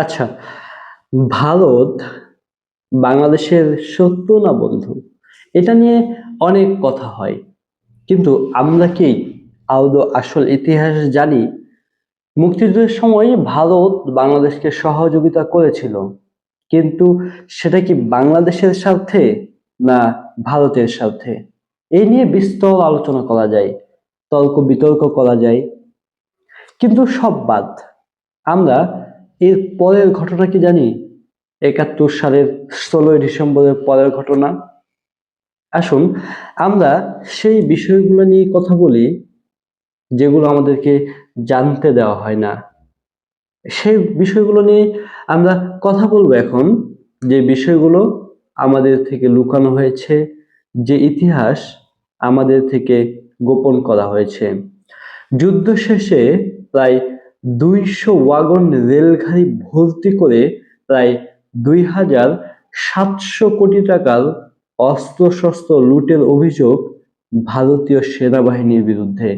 আচ্ছা, ভারত বাংলাদেশের শত্রু না বন্ধু? এটা নিয়ে অনেক কথা হয়, কিন্তু আমরা কি আদৌ আসল ইতিহাস জানি? মুক্তিযুদ্ধের সময় ভারত বাংলাদেশকে সহযোগিতা করেছিল, কিন্তু সেটা কি বাংলাদেশের স্বার্থে না ভারতের স্বার্থে? এই নিয়ে বিস্তর আলোচনা করা যায়, তর্ক বিতর্ক করা যায়, কিন্তু সব বাদ। আমরা এর পরের ঘটনা কি জানি? ৭১ সালের ১৬ই ডিসেম্বরের পরের ঘটনা। আসুন আমরা সেই বিষয়গুলো নিয়ে কথা বলি, যেগুলো আমাদেরকে জানতে দেওয়া হয় না। সেই বিষয়গুলো নিয়ে আমরা কথা বলবো এখন, যে বিষয়গুলো আমাদের থেকে লুকানো হয়েছে, যে ইতিহাস আমাদের থেকে গোপন করা হয়েছে। যুদ্ধ শেষে প্রায় ২০০ ওয়াগন রেলগাড়ি ভর্তি করে প্রায় ২,৭০০ কোটি টাকার অস্ত্রশস্ত্র লুটের অভিযোগ ভারতীয় সেনাবাহিনীর বিরুদ্ধে,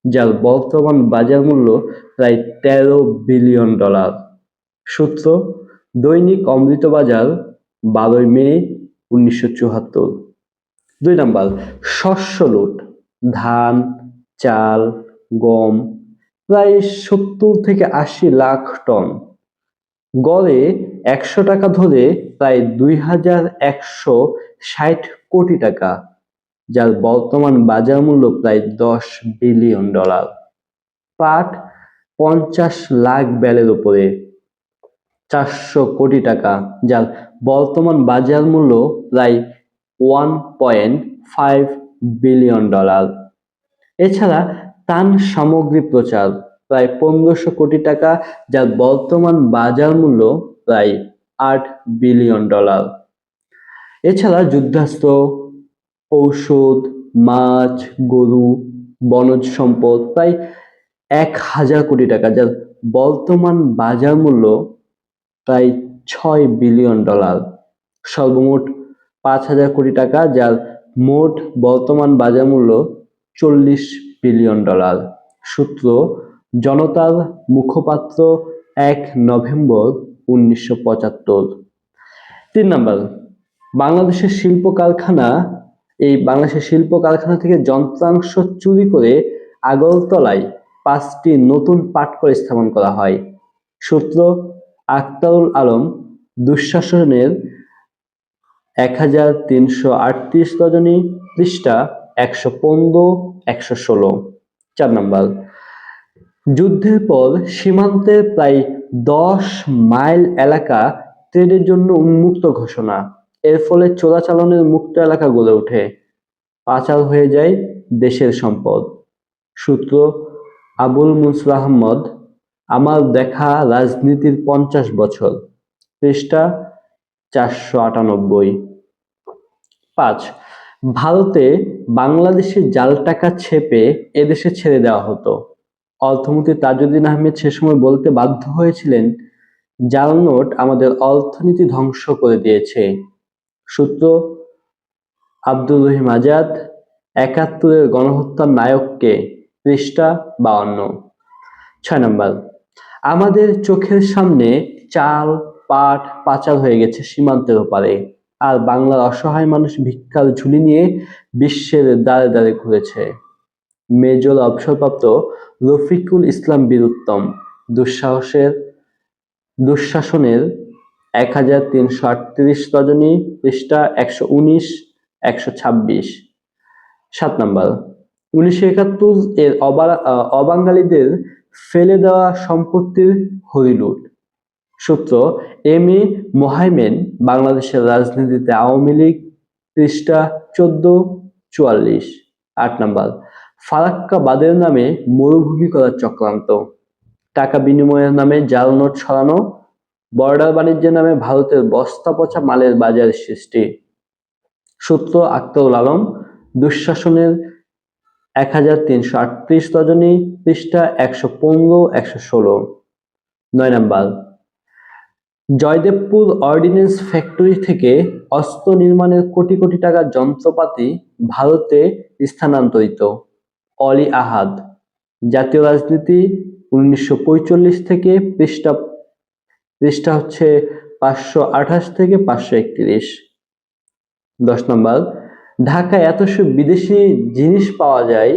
যার বর্তমান বাজার মূল্য প্রায় $১৩ বিলিয়ন। সূত্র: দৈনিক অমৃতবাজার, ১২ই মে ১৯৭৪। ২ নাম্বার, শস্য লুট। ধান, চাল, গম প্রায় ৭০ থেকে ৮০ লাখ টন, গড়ে ১০০ টাকা ধরে প্রায় ২,১৬০ কোটি টাকা, যার বর্তমান বাজার মূল্য প্রায় $১০ বিলিয়ন। পাট ৫০ লাখ ব্যালের উপরে, ৪০০ কোটি টাকা, যার বর্তমান বাজার মূল্য প্রায় $1.5 বিলিয়ন। এছাড়া ত্রাণ সামগ্রী প্রচার প্রায় ১৫০০ কোটি টাকা, যার বর্তমান বাজার মূল্য প্রায় $৮ বিলিয়ন। এছাড়া যুদ্ধাস্ত্র, ঔষধ, মাছ, গরু, বনজ সম্পদ প্রায় ১,০০০ কোটি টাকা, যার বর্তমান বাজার মূল্য প্রায় $৬ বিলিয়ন। সর্বমোট ৫,০০০ কোটি টাকা, যার মোট বর্তমান বাজার মূল্য $৪০ বিলিয়ন। সূত্র: জনতার মুখপাত্র, ১ নভেম্বর ১৯৭৫। ৩ নাম্বার, বাংলাদেশের শিল্প কারখানা। এই বাংলাদেশের শিল্প কারখানা থেকে যন্ত্রাংশ চুরি করে আগরতলায় ৫টি নতুন পাটকল স্থাপন করা হয়। সূত্র: আখতারুল আলম, দুঃশাসনের ১৩৩৮ রজনী, পৃষ্ঠা ১১৫-১১৬। ৪ নাম্বার, যুদ্ধের পর সীমান্তের প্রায় ১০ মাইল এলাকা ট্রেডের জন্য উন্মুক্ত ঘোষণা। এর ফলে চোরাচালানের মুক্ত এলাকা গড়ে ওঠে, পাচার হয়ে যায় দেশের সম্পদ। সূত্র: আবুল মনসুর আহমদ, আমার দেখা রাজনীতির ৫০ বছর, পৃষ্ঠা ৪৯৮। ৫. ভারতে বাংলাদেশি জাল টাকা ছেপে এদেশে ছেড়ে দেওয়া হতো। অর্থমন্ত্রী তাজউদ্দিন আহমেদ সে সময় বলতে বাধ্য হয়েছিলেন, জাল নোট আমাদের অর্থনীতি ধ্বংস করে দিয়েছে। সূত্র: আব্দুর রহিম আজাদ, ৭১-এর গণহত্যার নায়ক কে, পৃষ্ঠা ৫২। ৬ নাম্বার, আমাদের চোখের সামনে চাল, পাট পাচার হয়ে গেছে সীমান্তের ওপারে, আর বাংলার অসহায় মানুষ ভিক্ষার ঝুলি নিয়ে বিশ্বের দ্বারে দ্বারে ঘুরেছে। মেজর অবসরপ্রাপ্ত রফিকুল ইসলাম বীরুত্তম, দুঃশাসনের ১৩৩৮ রজনী, পৃষ্ঠা ১১৯-১২৬। ৭ নাম্বার, ১৯৭১ এর অবাঙালিদের ফেলে দেওয়া সম্পত্তির হরিলুট। সূত্র: এম এ মোহাইমেন, বাংলাদেশের রাজনীতিতে আওয়ামী লীগ, পৃষ্ঠা ১৪-৪৪। ৮ নাম্বার, ফারাক্কা বাঁধের নামে মরুভূমি করার চক্রান্ত। টাকা বিনিময়ের নামে জাল নোট ছড়ানো, বর্ডার বাণিজ্যের নামে ভারতের বস্তা পচা মালের বাজার সৃষ্টি। সূত্র: আখতারুল আলম, দুঃশাসনের ১৩৩৮ রজনী, পৃষ্ঠা ১১৫-১১৬। ৯ নাম্বার, জয়দেবপুর অর্ডিন্যান্স ফ্যাক্টরি থেকে অস্ত্র নির্মাণের কোটি কোটি টাকার যন্ত্রপাতি ভারতে স্থানান্তরিত। অলি আহাদ, জাতীয় রাজনীতি ১৯৪৫ থেকে, পৃষ্ঠা পৃষ্ঠা হচ্ছে 528 থেকে 531। 10 নম্বর, ঢাকায় এত সব বিদেশি জিনিস পাওয়া যায়,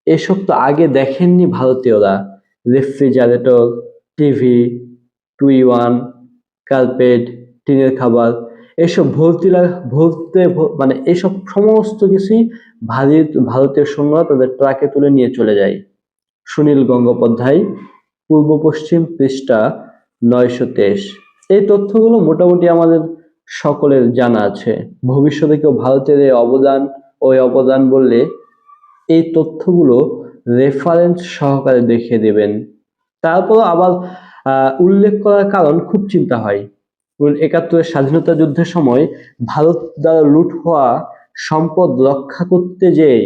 এসব তো আগে দেখেননি ভারতীয়রা। রেফ্রিজারেটর, টিভি, টুই ওয়ান, কার্পেট, টিনের খাবার, এসব মানে এসব সমস্ত কিছুই ভারতীয় সৈন্যরা তাদের ট্রাকে তুলে নিয়ে চলে যায়। সুনীল গঙ্গোপাধ্যায়, পূর্ব পশ্চিম, পৃষ্ঠা 923। এই তথ্যগুলো মোটামুটি আমাদের সকলের জানা আছে। ভবিষ্যতে কেউ ভারতের ওই অবদান বললে এই তথ্যগুলো রেফারেন্স সহকারে দেখিয়ে দেবেন। তারপর আবার উল্লেখ করার কারণ খুব চিন্তা হয়। 1971 স্বাধীনতা যুদ্ধের সময় ভারত দ্বারা লুট হওয়া সম্পদ রক্ষা করতে যেয়ে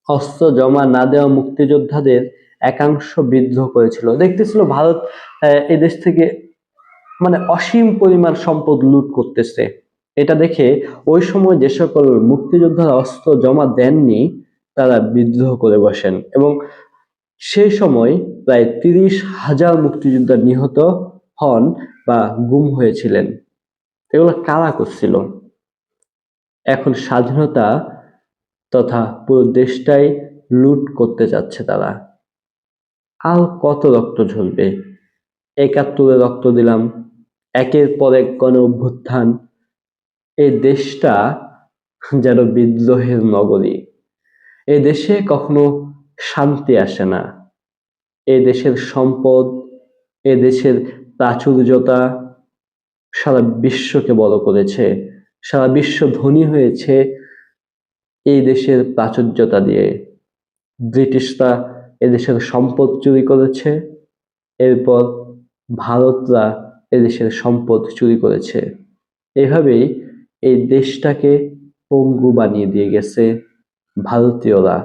অস্ত্র জমা না দেওয়া মুক্তিযোদ্ধাদের একাংশ বিদ্রোহ করেছিল। দেখতেছিল ভারত এদেশ থেকে মানে অসীম পরিমাণ সম্পদ লুট করতেছে। এটা দেখে ওই সময় যে সকল মুক্তিযোদ্ধারা অস্ত্র জমা দেননি তারা বিদ্রোহ করে বসেন এবং সেই সময় প্রায় 30,000 মুক্তিযোদ্ধা নিহত হন বা গুম হয়েছিলেন। এগুলো কারা করছিল? এখন স্বাধীনতা তথা পুরো দেশটাই লুট করতে যাচ্ছে তারা। আর কত রক্ত ঝরবে? 71-এ রক্ত দিলাম, একের পর এক গণ অভ্যুত্থান। এই দেশটা যেন বিদ্রোহের নগরী। এই দেশে কখনো শান্তি আসে না। এই দেশের সম্পদ, এ দেশের প্রাচুর্যতা সারা বিশ্বকে বড় করেছে। সারা বিশ্ব ধনী হয়েছে এই দেশের প্রাচুর্যতা দিয়ে। ব্রিটিশরা এদেশের সম্পদ চুরি করেছে, এরপর ভারতরা এদেশের সম্পদ চুরি করেছে। এভাবেই এই দেশটাকে পঙ্গু বানিয়ে দিয়ে গেছে ভারতীয়রা।